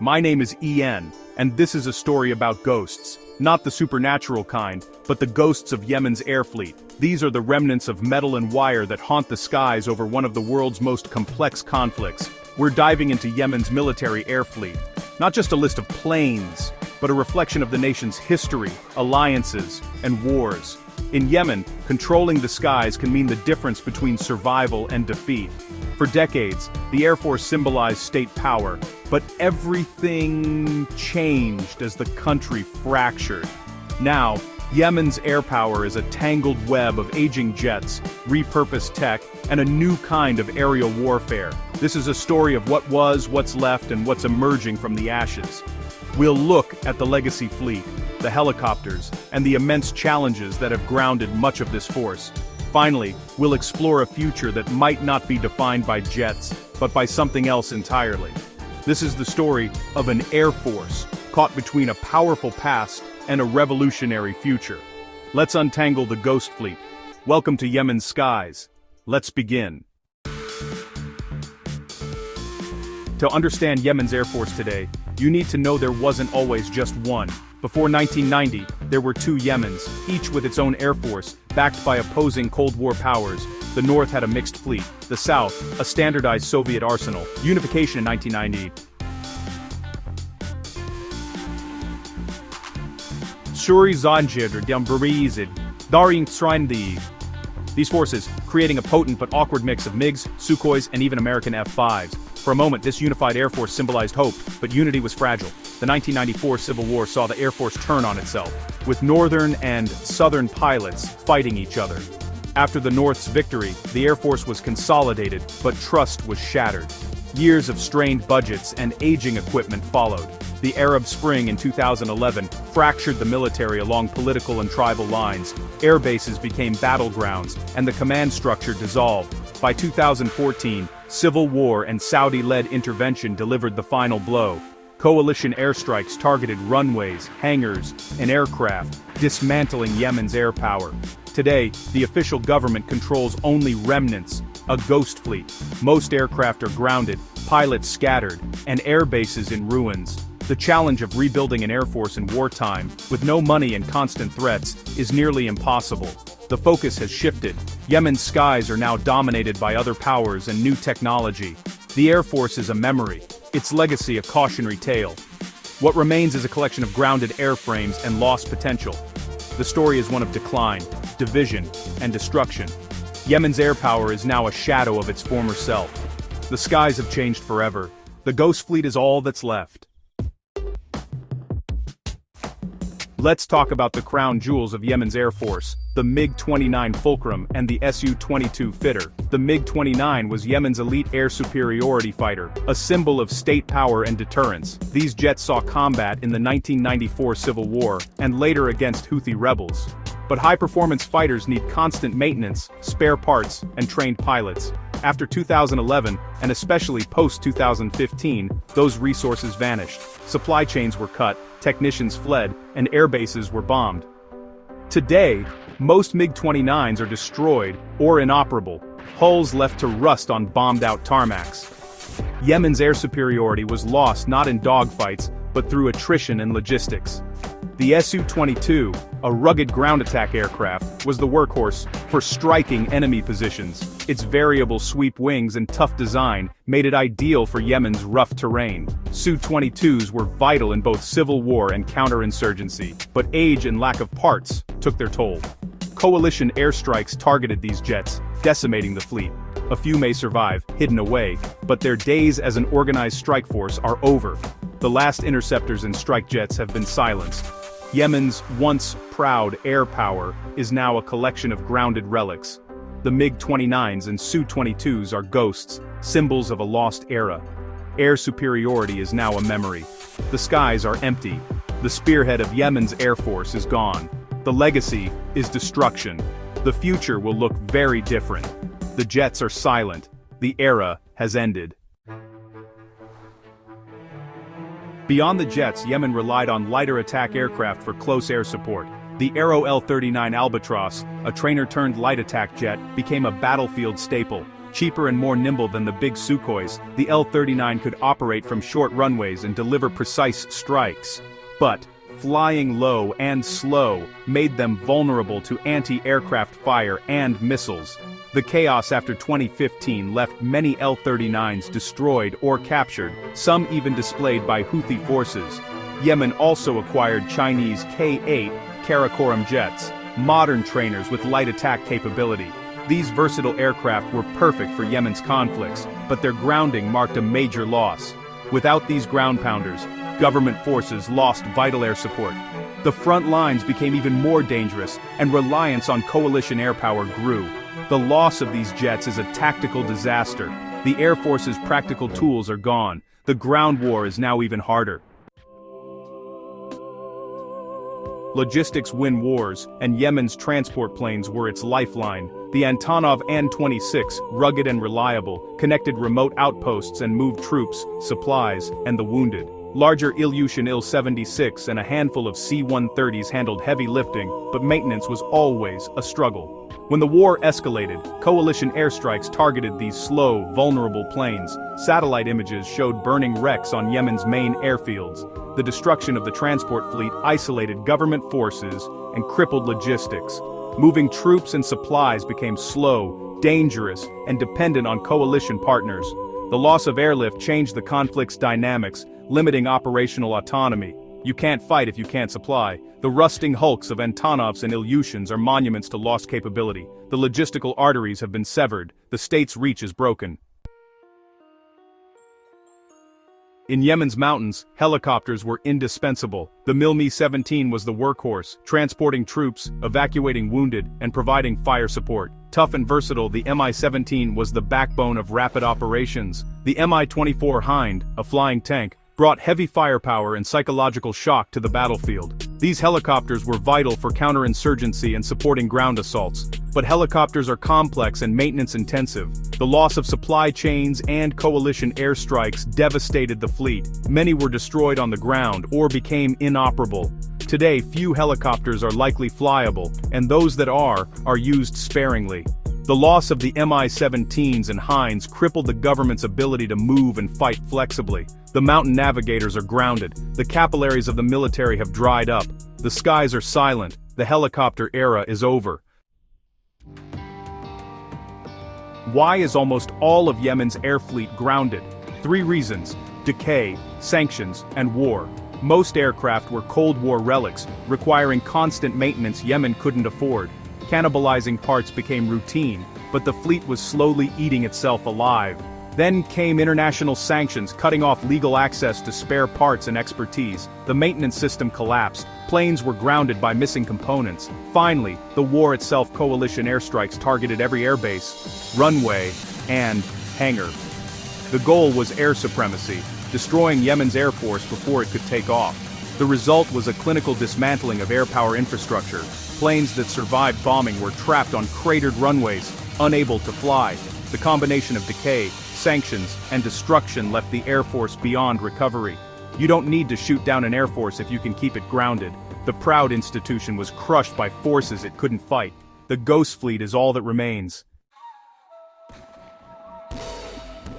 My name is Ian, and this is a story about ghosts. Not the supernatural kind, but the ghosts of Yemen's air fleet. These are the remnants of metal and wire that haunt the skies over one of the world's most complex conflicts. We're diving into Yemen's military air fleet. Not just a list of planes, but a reflection of the nation's history, alliances, and wars. In Yemen, controlling the skies can mean the difference between survival and defeat. For decades, the Air Force symbolized state power, but everything changed as the country fractured. Now, Yemen's air power is a tangled web of aging jets, repurposed tech, and a new kind of aerial warfare. This is a story of what was, what's left, and what's emerging from the ashes. We'll look at the legacy fleet, the helicopters, and the immense challenges that have grounded much of this force. Finally, we'll explore a future that might not be defined by jets, but by something else entirely. This is the story of an air force caught between a powerful past and a revolutionary future. Let's untangle the ghost fleet. Welcome to Yemen's skies. Let's begin. To understand Yemen's air force today, you need to know there wasn't always just one. Before 1990, there were two Yemens, each with its own air force, backed by opposing Cold War powers. The North had a mixed fleet, the South, a standardized Soviet arsenal. Unification in 1990. These forces, creating a potent but awkward mix of MiGs, Su-22s, and even American F-5s. For a moment, this unified air force symbolized hope, but unity was fragile. The 1994 Civil War saw the Air Force turn on itself, with Northern and Southern pilots fighting each other. After the North's victory, the Air Force was consolidated, but trust was shattered. Years of strained budgets and aging equipment followed. The Arab Spring in 2011 fractured the military along political and tribal lines. Air bases became battlegrounds, and the command structure dissolved. By 2014, civil war and Saudi-led intervention delivered the final blow. Coalition airstrikes targeted runways, hangars, and aircraft, dismantling Yemen's air power. Today, the official government controls only remnants, a ghost fleet. Most aircraft are grounded, pilots scattered, and air bases in ruins. The challenge of rebuilding an air force in wartime, with no money and constant threats, is nearly impossible. The focus has shifted. Yemen's skies are now dominated by other powers and new technology. The Air Force is a memory, its legacy a cautionary tale. What remains is a collection of grounded airframes and lost potential. The story is one of decline, division, and destruction. Yemen's air power is now a shadow of its former self. The skies have changed forever. The ghost fleet is all that's left. Let's talk about the crown jewels of Yemen's Air Force, the MiG-29 Fulcrum and the Su-22 Fitter. The MiG-29 was Yemen's elite air superiority fighter, a symbol of state power and deterrence. These jets saw combat in the 1994 Civil War, and later against Houthi rebels. But high-performance fighters need constant maintenance, spare parts, and trained pilots. After 2011, and especially post-2015, those resources vanished. Supply chains were cut, technicians fled, and air bases were bombed. Today, most MiG-29s are destroyed or inoperable, hulls left to rust on bombed-out tarmacs. Yemen's air superiority was lost not in dogfights, but through attrition and logistics. The Su-22, a rugged ground attack aircraft, was the workhorse for striking enemy positions. Its variable sweep wings and tough design made it ideal for Yemen's rough terrain. Su-22s were vital in both civil war and counterinsurgency, but age and lack of parts took their toll. Coalition airstrikes targeted these jets, decimating the fleet. A few may survive, hidden away, but their days as an organized strike force are over. The last interceptors and strike jets have been silenced. Yemen's once proud air power is now a collection of grounded relics. The MiG-29s and Su-22s are ghosts, symbols of a lost era. Air superiority is now a memory. The skies are empty. The spearhead of Yemen's air force is gone. The legacy is destruction. The future will look very different. The jets are silent. The era has ended. Beyond the jets, Yemen relied on lighter attack aircraft for close air support. The Aero L-39 Albatross, a trainer-turned light attack jet, became a battlefield staple. Cheaper and more nimble than the big Sukhois, the L-39 could operate from short runways and deliver precise strikes. But flying low and slow made them vulnerable to anti-aircraft fire and missiles. The chaos after 2015 left many L-39s destroyed or captured, some even displayed by Houthi forces. Yemen also acquired Chinese K-8 Karakoram jets, modern trainers with light attack capability. These versatile aircraft were perfect for Yemen's conflicts, but their grounding marked a major loss. Without these ground pounders, government forces lost vital air support. The front lines became even more dangerous, and reliance on coalition air power grew. The loss of these jets is a tactical disaster. The Air Force's practical tools are gone. The ground war is now even harder. Logistics win wars, and Yemen's transport planes were its lifeline. The Antonov An-26, rugged and reliable, connected remote outposts and moved troops, supplies, and the wounded. Larger Ilyushin Il-76 and a handful of C-130s handled heavy lifting, but maintenance was always a struggle. When the war escalated, coalition airstrikes targeted these slow, vulnerable planes. Satellite images showed burning wrecks on Yemen's main airfields. The destruction of the transport fleet isolated government forces and crippled logistics. Moving troops and supplies became slow, dangerous, and dependent on coalition partners. The loss of airlift changed the conflict's dynamics, limiting operational autonomy. You can't fight if you can't supply. The rusting hulks of Antonovs and Ilyushins are monuments to lost capability. The logistical arteries have been severed. The state's reach is broken. In Yemen's mountains, helicopters were indispensable. The MiG-17 was the workhorse, transporting troops, evacuating wounded, and providing fire support. Tough and versatile, the Mi-17 was the backbone of rapid operations. The Mi-24 Hind, a flying tank, brought heavy firepower and psychological shock to the battlefield. These helicopters were vital for counterinsurgency and supporting ground assaults. But helicopters are complex and maintenance-intensive. The loss of supply chains and coalition airstrikes devastated the fleet. Many were destroyed on the ground or became inoperable. Today, few helicopters are likely flyable, and those that are used sparingly. The loss of the Mi-17s and Hinds crippled the government's ability to move and fight flexibly. The mountain navigators are grounded. The capillaries of the military have dried up. The skies are silent. The helicopter era is over. Why is almost all of Yemen's air fleet grounded? 3 reasons: decay, sanctions, and war. Most aircraft were Cold War relics, requiring constant maintenance Yemen couldn't afford. Cannibalizing parts became routine, but the fleet was slowly eating itself alive. Then came international sanctions, cutting off legal access to spare parts and expertise. The maintenance system collapsed. Planes were grounded by missing components. Finally, the war itself. Coalition airstrikes targeted every airbase, runway, and hangar. The goal was air supremacy, destroying Yemen's air force before it could take off. The result was a clinical dismantling of air power infrastructure. Planes that survived bombing were trapped on cratered runways, unable to fly. The combination of decay, sanctions, and destruction left the Air Force beyond recovery. You don't need to shoot down an Air Force if you can keep it grounded. The proud institution was crushed by forces it couldn't fight. The Ghost Fleet is all that remains.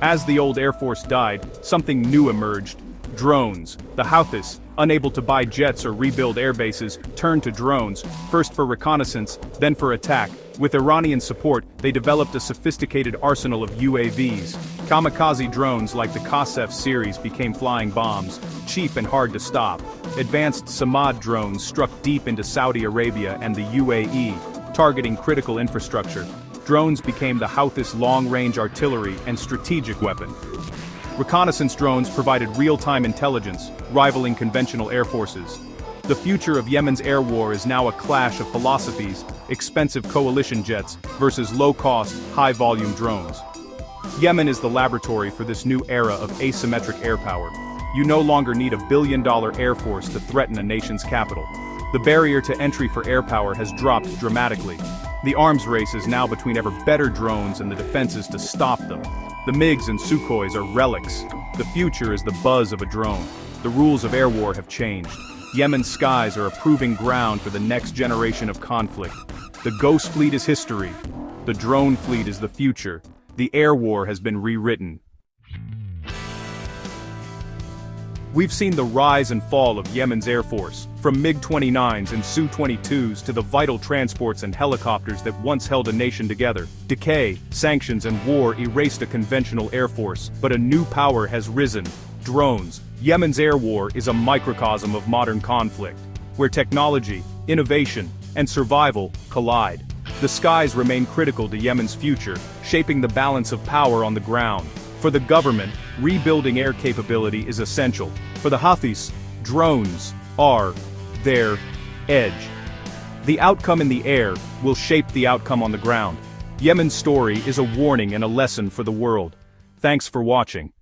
As the old Air Force died, something new emerged. Drones. The Houthis, unable to buy jets or rebuild air bases, turned to drones, first for reconnaissance, then for attack. With Iranian support, they developed a sophisticated arsenal of UAVs. Kamikaze drones like the Qasef series became flying bombs, cheap and hard to stop. Advanced Samad drones struck deep into Saudi Arabia and the UAE, targeting critical infrastructure. Drones became the Houthis' long-range artillery and strategic weapon. Reconnaissance drones provided real-time intelligence, rivaling conventional air forces. The future of Yemen's air war is now a clash of philosophies: expensive coalition jets versus low-cost, high-volume drones. Yemen is the laboratory for this new era of asymmetric air power. You no longer need a billion-dollar air force to threaten a nation's capital. The barrier to entry for air power has dropped dramatically. The arms race is now between ever better drones and the defenses to stop them. The MiGs and Sukhois are relics. The future is the buzz of a drone. The rules of air war have changed. Yemen's skies are a proving ground for the next generation of conflict. The Ghost Fleet is history. The drone fleet is the future. the air war has been rewritten. We've seen the rise and fall of Yemen's air force, from MiG-29s and Su-22s to the vital transports and helicopters that once held a nation together. Decay, sanctions and war erased a conventional air force, but a new power has risen: drones. Yemen's air war is a microcosm of modern conflict, where technology, innovation, and survival collide. The skies remain critical to Yemen's future, shaping the balance of power on the ground. For the government, rebuilding air capability is essential. For the Houthis, drones are their edge. The outcome in the air will shape the outcome on the ground. Yemen's story is a warning and a lesson for the world. Thanks for watching.